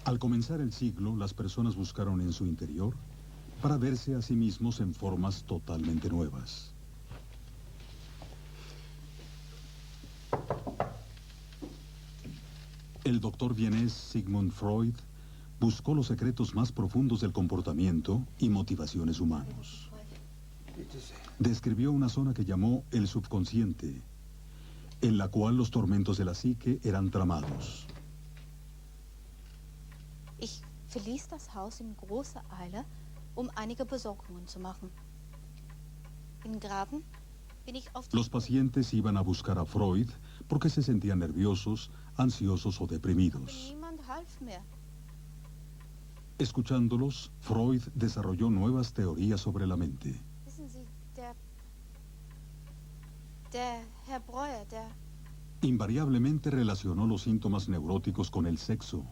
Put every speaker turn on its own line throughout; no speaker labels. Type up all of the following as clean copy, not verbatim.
Al comenzar el siglo, las personas buscaron en su interior para verse a sí mismos en formas totalmente nuevas. El doctor vienés Sigmund Freud buscó los secretos más profundos del comportamiento y motivaciones humanos. Describió una zona que llamó el subconsciente, en la cual los tormentos de la psique eran tramados.
Ich verließ das Haus in großer Eile, einige Besorgungen zu machen. In Graben bin ich auf die...
Los pacientes iban a buscar a Freud porque se sentían nerviosos, ansiosos o deprimidos.
Niemand half mehr.
Escuchándolos, Freud desarrolló nuevas teorías sobre la mente.
Wissen Sie, der Herr Breuer,
Invariablemente relacionó los síntomas neuróticos con el sexo,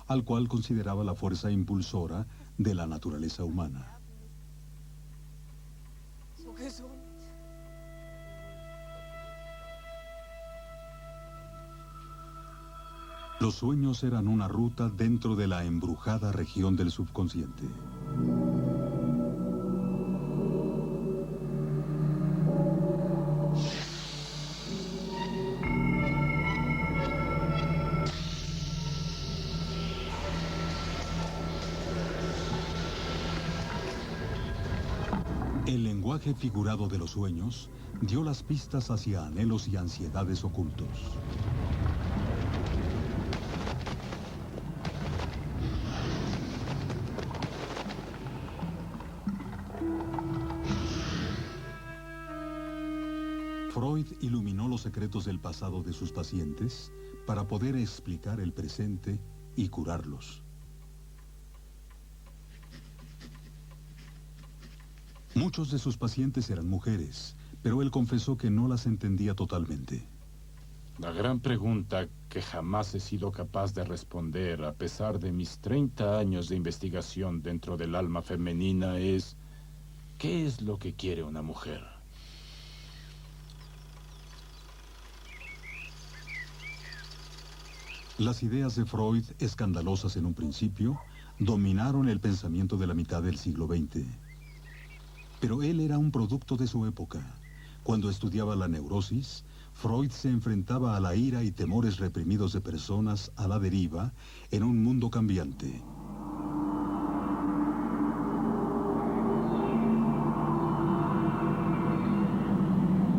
al cual consideraba la fuerza impulsora de la naturaleza humana.
so gesund.
Los sueños eran una ruta dentro de la embrujada región del subconsciente. El lenguaje figurado de los sueños dio las pistas hacia anhelos y ansiedades ocultos. Freud iluminó los secretos del pasado de sus pacientes para poder explicar el presente y curarlos. Muchos de sus pacientes eran mujeres, pero él confesó que no las entendía totalmente.
La gran pregunta que jamás he sido capaz de responder a pesar de mis 30 años de investigación dentro del alma femenina es: ¿qué es lo que quiere una mujer?
Las ideas de Freud, escandalosas en un principio, dominaron el pensamiento de la mitad del siglo XX. Pero él era un producto de su época. Cuando estudiaba la neurosis, Freud se enfrentaba a la ira y temores reprimidos de personas a la deriva en un mundo cambiante.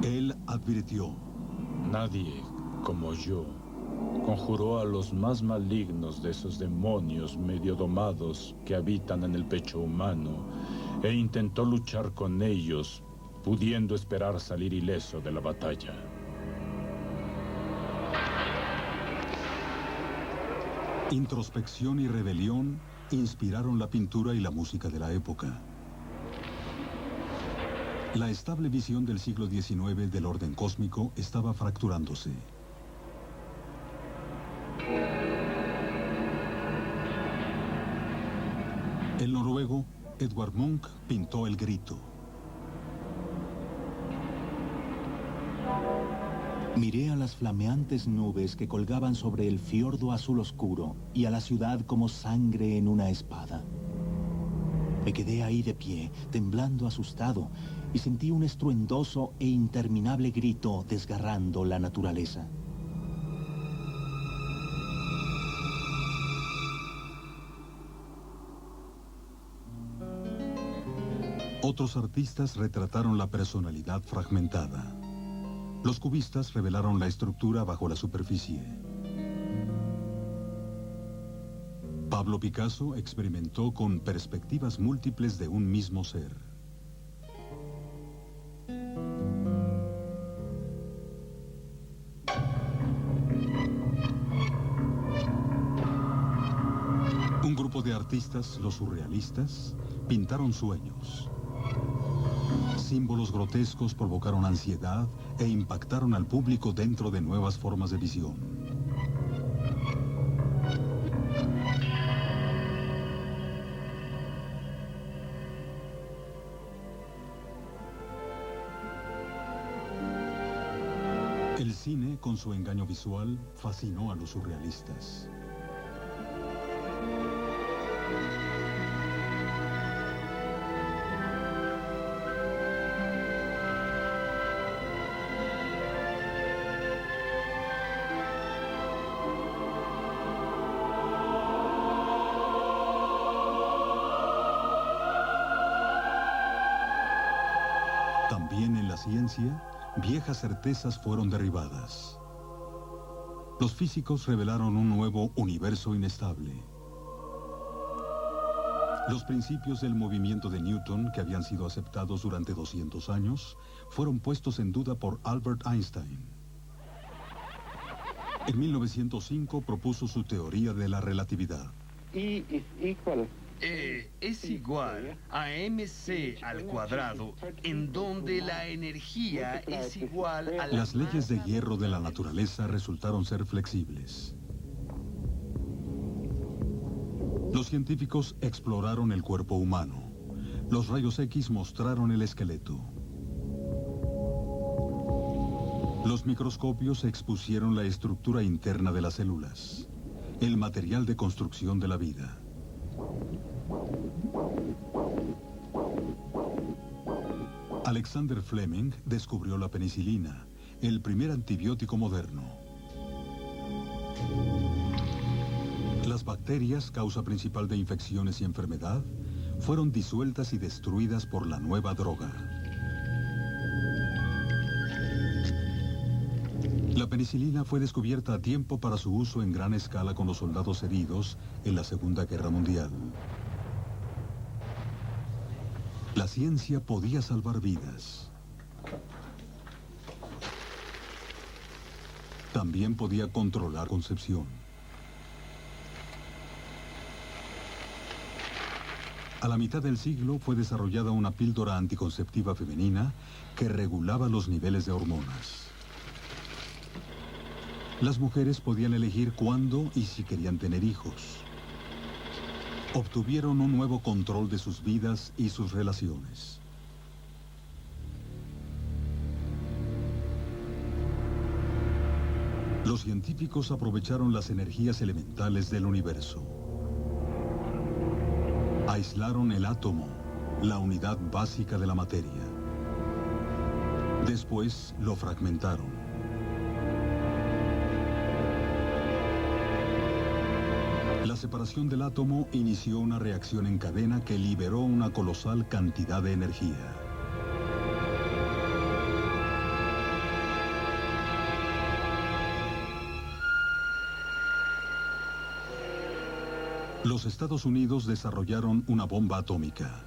Él advirtió:
Nadie, como yo, conjuró a los más malignos de esos demonios medio domados que habitan en el pecho humano e intentó luchar con ellos, pudiendo esperar salir ileso de la batalla.
Introspección y rebelión inspiraron la pintura y la música de la época. La estable visión del siglo XIX del orden cósmico estaba fracturándose. El noruego Edvard Munch pintó El Grito.
Miré a las flameantes nubes que colgaban sobre el fiordo azul oscuro y a la ciudad como sangre en una espada. Me quedé ahí de pie, temblando asustado, y sentí un estruendoso e interminable grito desgarrando la naturaleza.
Otros artistas retrataron la personalidad fragmentada. Los cubistas revelaron la estructura bajo la superficie. Pablo Picasso experimentó con perspectivas múltiples de un mismo ser. Un grupo de artistas, los surrealistas, pintaron sueños. Símbolos grotescos provocaron ansiedad e impactaron al público dentro de nuevas formas de visión. El cine, con su engaño visual, fascinó a los surrealistas. la ciencia, viejas certezas fueron derribadas. Los físicos revelaron un nuevo universo inestable. Los principios del movimiento de Newton, que habían sido aceptados durante 200 años, fueron puestos en duda por Albert Einstein. En 1905 propuso su teoría de la relatividad.
E es igual a mc al cuadrado, en donde la energía es igual a la
Las leyes de hierro de la naturaleza resultaron ser flexibles. Los científicos exploraron el cuerpo humano. Los rayos X mostraron el esqueleto. Los microscopios expusieron la estructura interna de las células, el material de construcción de la vida. Alexander Fleming descubrió la penicilina, el primer antibiótico moderno. Las bacterias, causa principal de infecciones y enfermedad, fueron disueltas y destruidas por la nueva droga. La penicilina fue descubierta a tiempo para su uso en gran escala con los soldados heridos en la Segunda Guerra Mundial. La ciencia podía salvar vidas. También podía controlar concepción. A la mitad del siglo fue desarrollada una píldora anticonceptiva femenina que regulaba los niveles de hormonas. Las mujeres podían elegir cuándo y si querían tener hijos. Obtuvieron un nuevo control de sus vidas y sus relaciones. Los científicos aprovecharon las energías elementales del universo. Aislaron el átomo, la unidad básica de la materia. Después lo fragmentaron. La separación del átomo inició una reacción en cadena que liberó una colosal cantidad de energía. Los Estados Unidos desarrollaron una bomba atómica.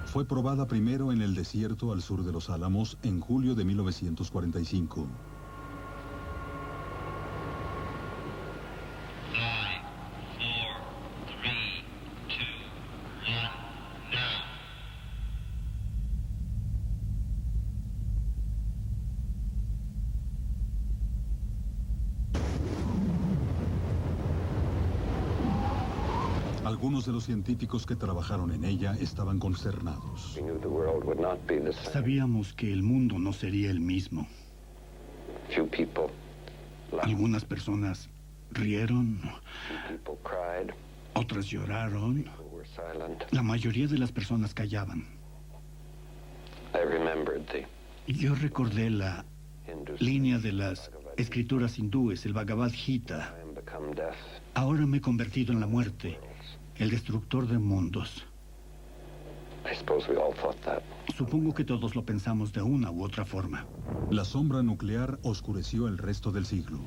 Fue probada primero en el desierto al sur de Los Álamos en julio de 1945. Algunos de los científicos que trabajaron en ella estaban consternados.
Sabíamos que el mundo no sería el mismo. Algunas personas rieron, otras lloraron. La mayoría de las personas callaban. Yo recordé la línea de las escrituras hindúes, el Bhagavad Gita. Ahora me he convertido en la muerte, el destructor de mundos. Supongo que todos lo pensamos de una u otra forma.
La sombra nuclear oscureció el resto del siglo.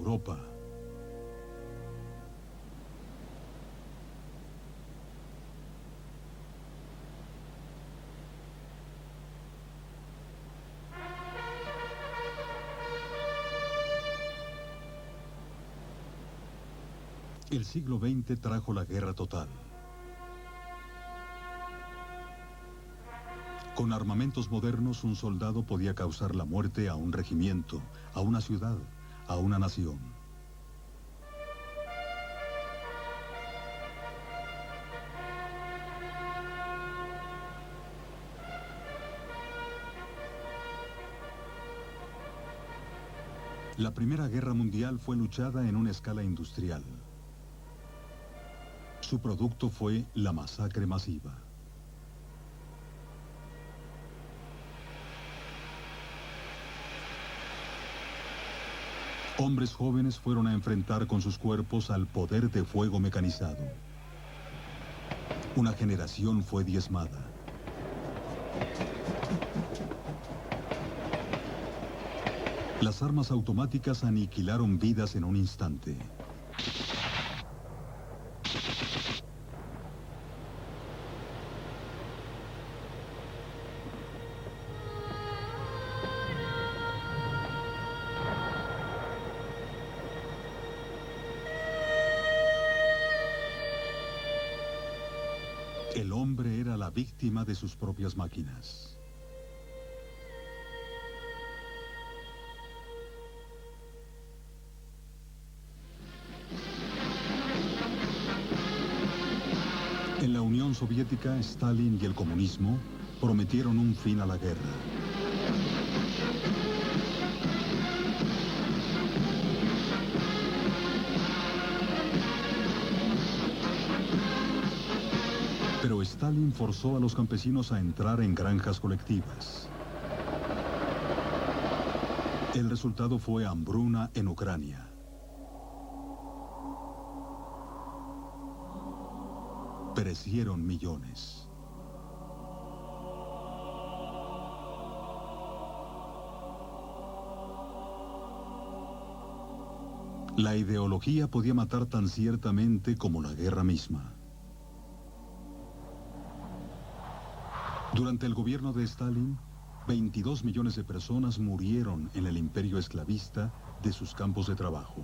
Europa. El siglo XX trajo la guerra total. Con armamentos modernos, un soldado podía causar la muerte a un regimiento, a una ciudad, a una nación. La Primera Guerra Mundial fue luchada en una escala industrial. Su producto fue la masacre masiva. Hombres jóvenes fueron a enfrentar con sus cuerpos al poder de fuego mecanizado. Una generación fue diezmada. Las armas automáticas aniquilaron vidas en un instante. El hombre era la víctima de sus propias máquinas. En la Unión Soviética, Stalin y el comunismo prometieron un fin a la guerra. Pero Stalin forzó a los campesinos a entrar en granjas colectivas. El resultado fue hambruna en Ucrania. Perecieron millones. La ideología podía matar tan ciertamente como la guerra misma. Durante el gobierno de Stalin, 22 millones de personas murieron en el imperio esclavista de sus campos de trabajo.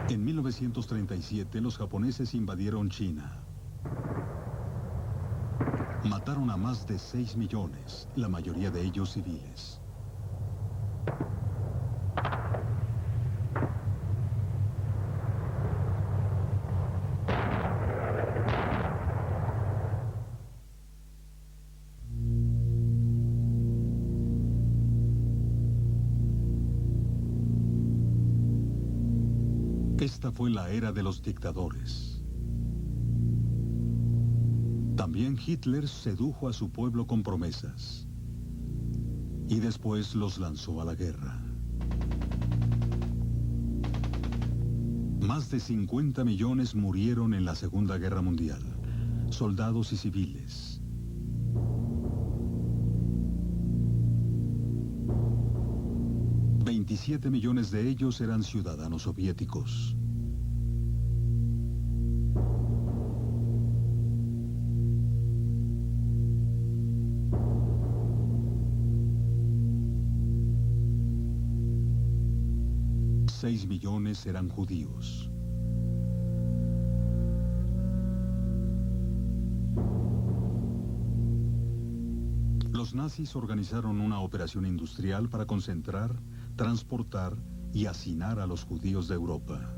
En 1937, los japoneses invadieron China. Mataron a más de 6 millones, la mayoría de ellos civiles. Esta fue la era de los dictadores. También Hitler sedujo a su pueblo con promesas y después los lanzó a la guerra. Más de 50 millones murieron en la Segunda Guerra Mundial, soldados y civiles. $27 millones de ellos eran ciudadanos soviéticos. $6 millones eran judíos. Los nazis organizaron una operación industrial para concentrar, transportar y hacinar a los judíos de Europa.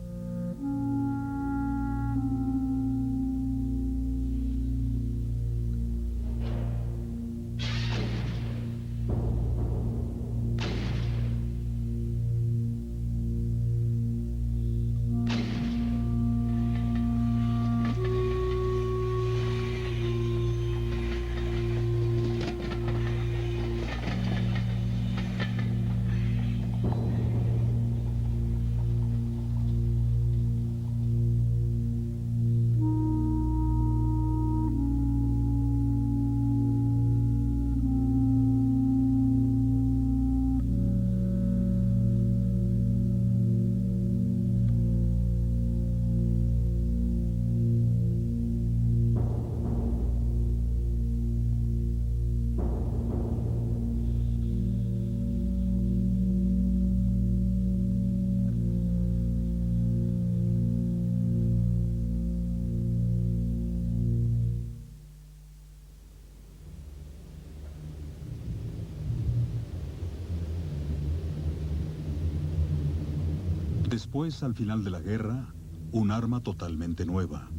Después, al final de la guerra, un arma totalmente nueva,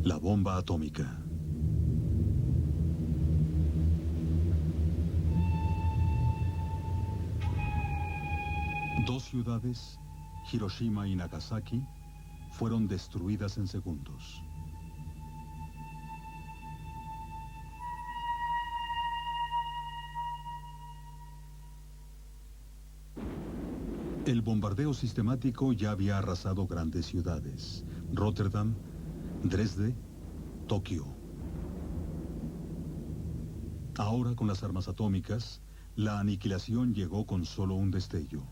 la bomba atómica. Dos ciudades, Hiroshima y Nagasaki, fueron destruidas en segundos. El bombardeo sistemático ya había arrasado grandes ciudades: Rotterdam, Dresde, Tokio. Ahora, con las armas atómicas, la aniquilación llegó con solo un destello.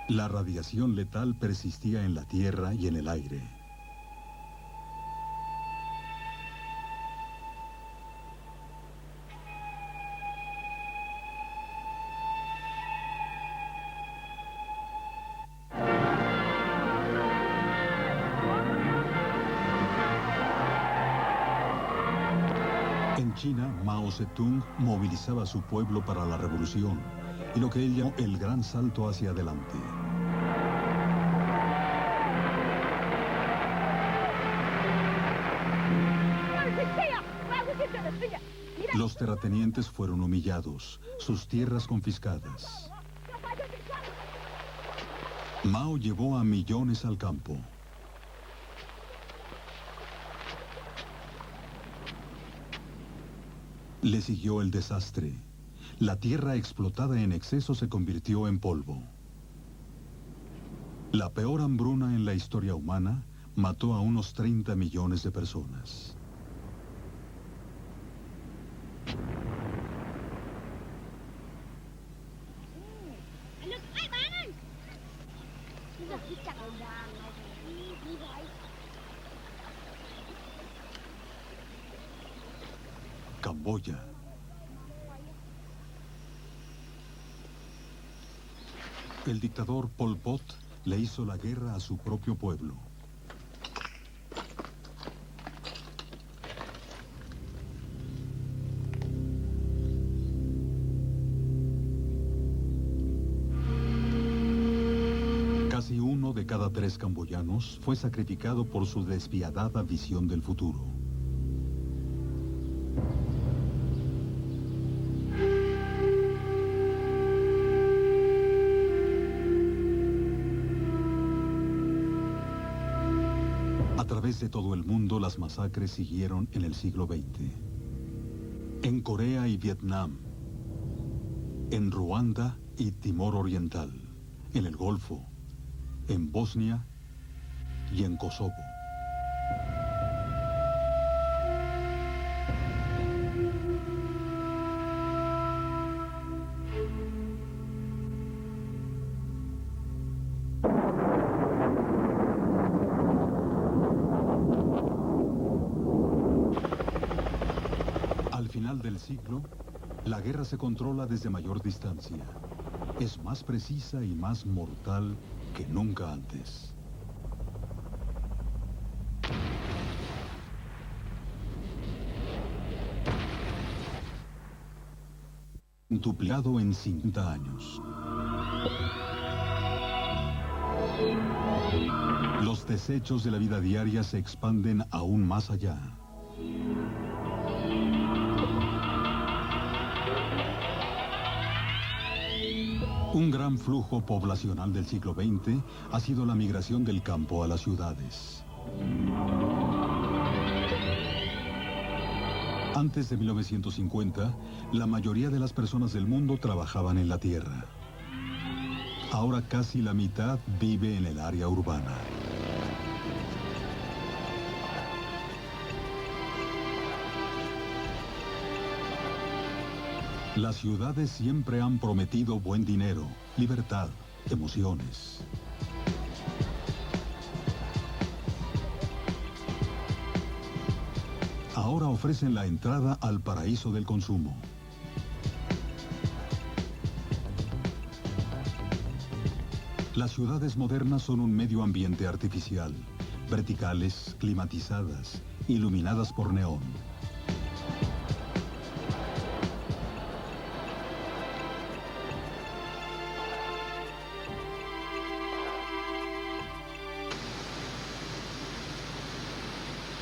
La radiación letal persistía en la tierra y en el aire. En China, Mao Zedong movilizaba a su pueblo para la revolución y lo que él llamó el gran salto hacia adelante. Los terratenientes fueron humillados, sus tierras confiscadas. Mao llevó a millones al campo. Le siguió el desastre. La tierra explotada en exceso se convirtió en polvo. La peor hambruna en la historia humana mató a unos 30 millones de personas. Camboya. El dictador Pol Pot le hizo la guerra a su propio pueblo. Casi 1 de cada 3 camboyanos fue sacrificado por su despiadada visión del futuro. A través de todo el mundo, las masacres siguieron en el siglo XX. En Corea y Vietnam, en Ruanda y Timor Oriental, en el Golfo, en Bosnia y en Kosovo. Al final del siglo, la guerra se controla desde mayor distancia. Es más precisa y más mortal que nunca antes. Duplicado en 50 años. Los desechos de la vida diaria se expanden aún más allá. Un gran flujo poblacional del siglo XX ha sido la migración del campo a las ciudades. Antes de 1950, la mayoría de las personas del mundo trabajaban en la tierra. Ahora casi la mitad vive en el área urbana. Las ciudades siempre han prometido buen dinero, libertad, emociones. Ahora ofrecen la entrada al paraíso del consumo. Las ciudades modernas son un medio ambiente artificial, verticales, climatizadas, iluminadas por neón.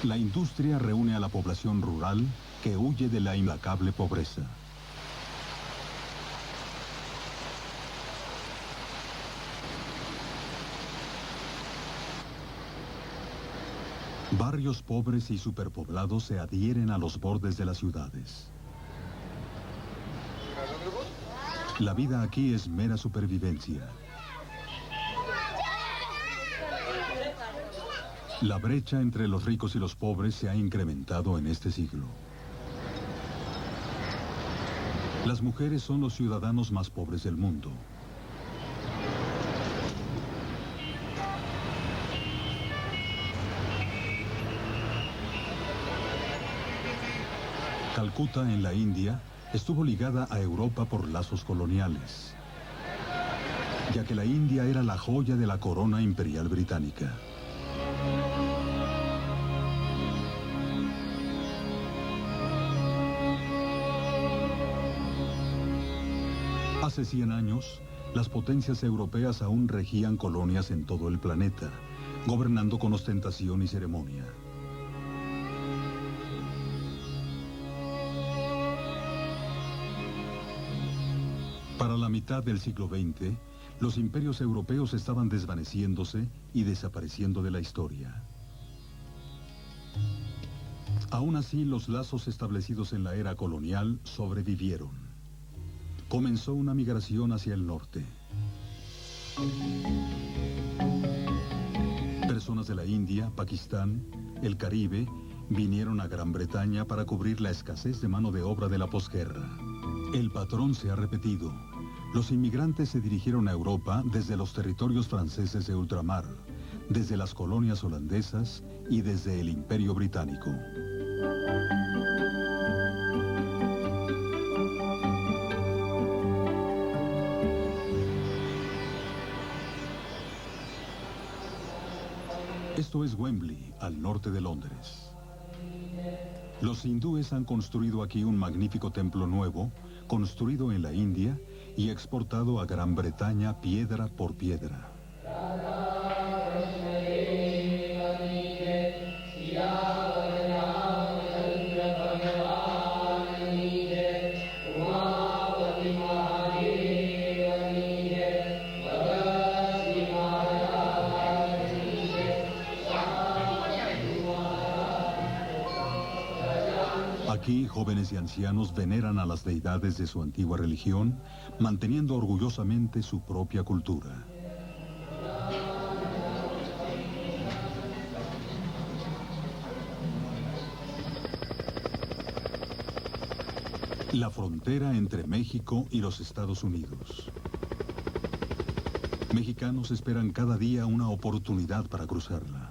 La industria reúne a la población rural que huye de la implacable pobreza. Barrios pobres y superpoblados se adhieren a los bordes de las ciudades. La vida aquí es mera supervivencia. La brecha entre los ricos y los pobres se ha incrementado en este siglo. Las mujeres son los ciudadanos más pobres del mundo. Calcuta, en la India, estuvo ligada a Europa por lazos coloniales, ya que la India era la joya de la corona imperial británica. Hace 100 años, las potencias europeas aún regían colonias en todo el planeta, gobernando con ostentación y ceremonia. Para la mitad del siglo XX, los imperios europeos estaban desvaneciéndose y desapareciendo de la historia. Aún así, los lazos establecidos en la era colonial sobrevivieron. Comenzó una migración hacia el norte. Personas de la India, Pakistán, el Caribe, vinieron a Gran Bretaña para cubrir la escasez de mano de obra de la posguerra. El patrón se ha repetido. Los inmigrantes se dirigieron a Europa desde los territorios franceses de ultramar, desde las colonias holandesas y desde el Imperio Británico. Esto es Wembley, al norte de Londres. Los hindúes han construido aquí un magnífico templo nuevo, construido en la India y exportado a Gran Bretaña piedra por piedra. Aquí, jóvenes y ancianos veneran a las deidades de su antigua religión, manteniendo orgullosamente su propia cultura. La frontera entre México y los Estados Unidos. Mexicanos esperan cada día una oportunidad para cruzarla.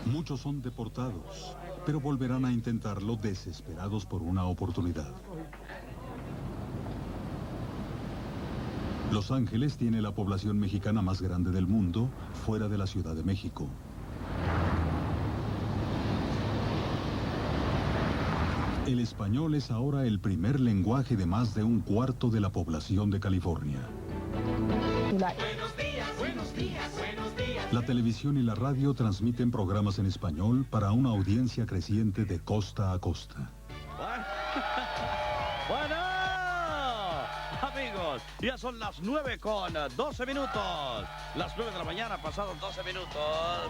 Muchos son deportados, pero volverán a intentarlo desesperados por una oportunidad. Los Ángeles tiene la población mexicana más grande del mundo, fuera de la Ciudad de México. El español es ahora el primer lenguaje de más de un cuarto de la población de California.
Buenos días, buenos días, buenos días.
La televisión y la radio transmiten programas en español para una audiencia creciente de costa a costa.
Bueno, amigos, ya son las 9:12 minutos. Las 9 de la mañana, pasados 12 minutos.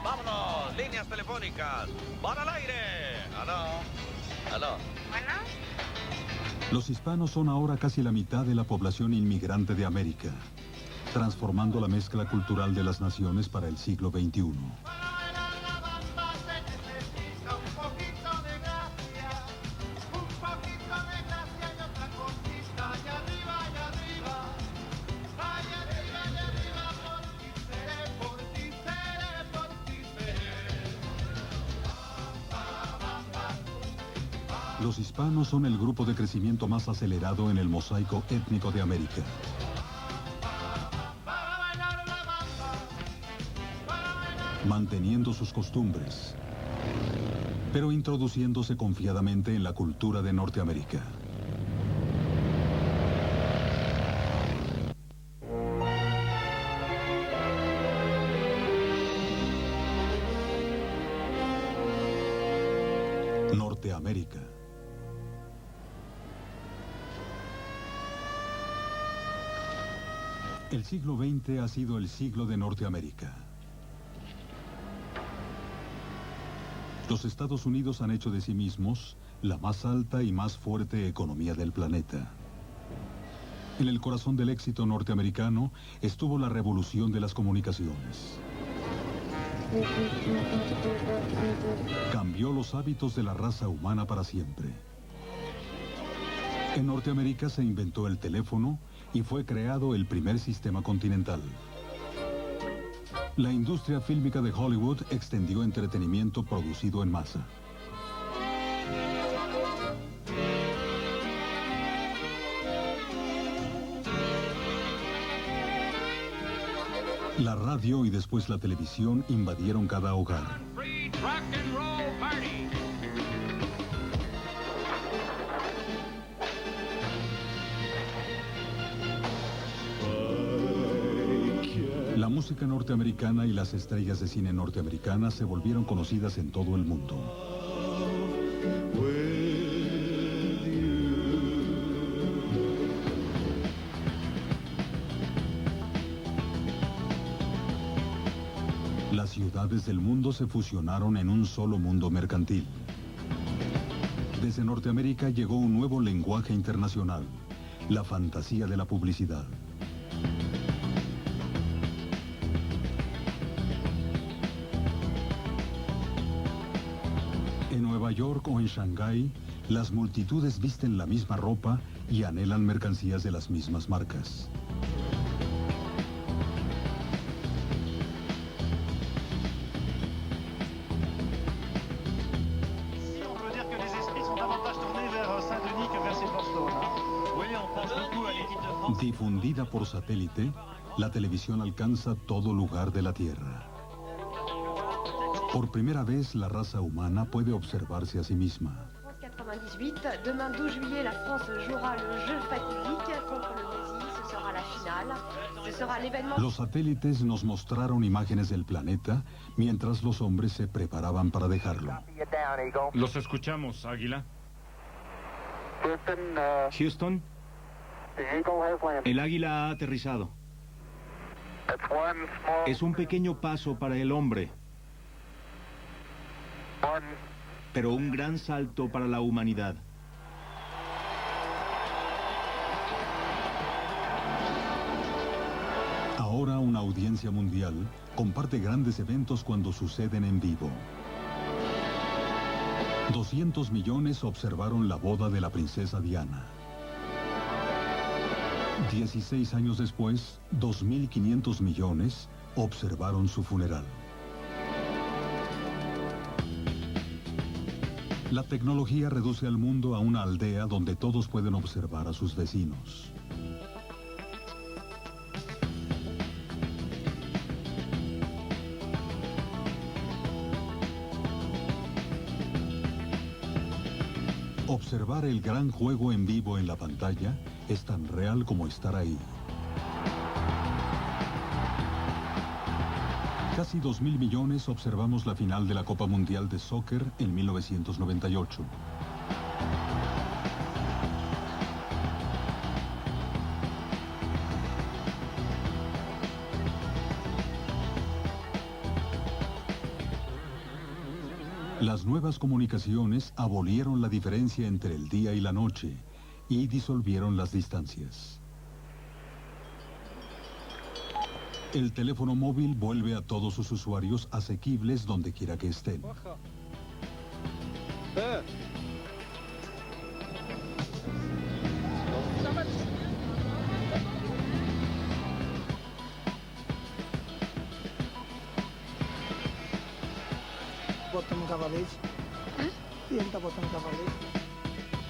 Vámonos, líneas telefónicas. ¡Van al aire! ¡Aló! ¡Aló!
Bueno,
Los hispanos son ahora casi la mitad de la población inmigrante de América, transformando la mezcla cultural de las naciones para el siglo XXI. Los hispanos son el grupo de crecimiento más acelerado en el mosaico étnico de América. Manteniendo sus costumbres, pero introduciéndose confiadamente en la cultura de Norteamérica. Norteamérica. El siglo XX ha sido el siglo de Norteamérica. Los Estados Unidos han hecho de sí mismos la más alta y más fuerte economía del planeta. En el corazón del éxito norteamericano estuvo la revolución de las comunicaciones. Cambió los hábitos de la raza humana para siempre. En Norteamérica se inventó el teléfono y fue creado el primer sistema continental. La industria fílmica de Hollywood extendió entretenimiento producido en masa. La radio y después la televisión invadieron cada hogar. La música norteamericana y las estrellas de cine norteamericanas se volvieron conocidas en todo el mundo. Las ciudades del mundo se fusionaron en un solo mundo mercantil. Desde Norteamérica llegó un nuevo lenguaje internacional, la fantasía de la publicidad. En Nueva York o en Shanghái, las multitudes visten la misma ropa y anhelan mercancías de las mismas marcas. Difundida por satélite, la televisión alcanza todo lugar de la Tierra. Por primera vez, la raza humana puede observarse a sí misma.
98, demain 12 juillet, la France jouera le jeu fatidique contre le Brésil. Ce sera la finale. Ce sera l'événement.
Los satélites nos mostraron imágenes del planeta mientras los hombres se preparaban para dejarlo.
Los escuchamos, Águila.
Houston, el Águila ha aterrizado. Es un pequeño paso para el hombre, pero un gran salto para la humanidad.
Ahora una audiencia mundial comparte grandes eventos cuando suceden en vivo. 200 millones observaron la boda de la princesa Diana. 16 años después, 2.500 millones observaron su funeral. La tecnología reduce al mundo a una aldea donde todos pueden observar a sus vecinos. Observar el gran juego en vivo en la pantalla es tan real como estar ahí. Casi 2.000 millones observamos la final de la Copa Mundial de Soccer en 1998. Las nuevas comunicaciones abolieron la diferencia entre el día y la noche y disolvieron las distancias. El teléfono móvil vuelve a todos sus usuarios asequibles donde quiera que estén.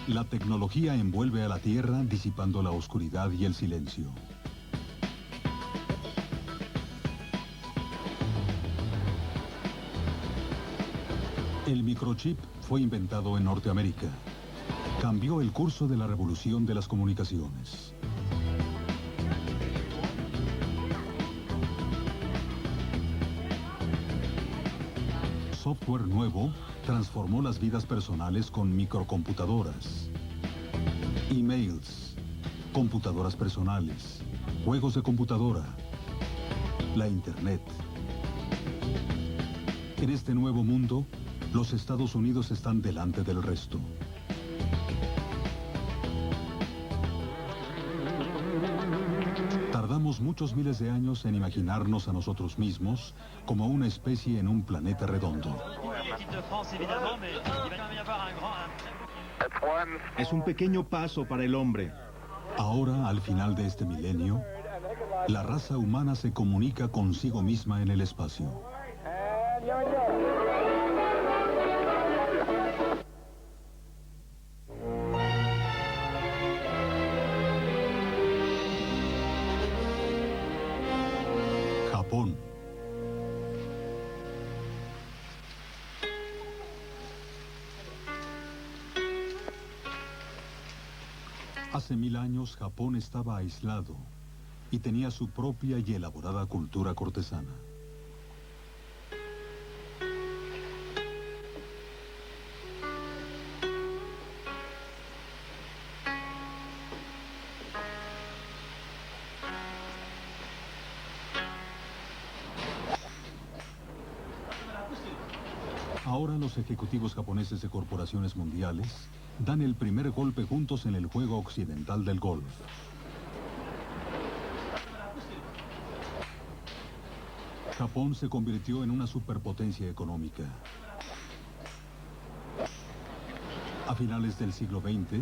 La tecnología envuelve a la Tierra disipando la oscuridad y el silencio. El microchip fue inventado en Norteamérica. Cambió el curso de la revolución de las comunicaciones. software nuevo transformó las vidas personales con microcomputadoras, emails, computadoras personales, juegos de computadora, la Internet. En este nuevo mundo, los Estados Unidos están delante del resto. Tardamos muchos miles de años en imaginarnos a nosotros mismos como una especie en un planeta redondo.
Es un pequeño paso para el hombre.
Ahora, al final de este milenio, la raza humana se comunica consigo misma en el espacio. Japón. Hace 1000 años Japón estaba aislado y tenía su propia y elaborada cultura cortesana. Ahora los ejecutivos japoneses de corporaciones mundiales dan el primer golpe juntos en el juego occidental del golf. Japón se convirtió en una superpotencia económica. A finales del siglo XX,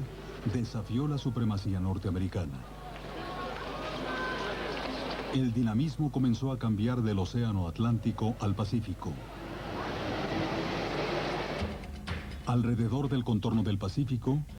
desafió la supremacía norteamericana. El dinamismo comenzó a cambiar del Océano Atlántico al Pacífico. Alrededor del contorno del Pacífico,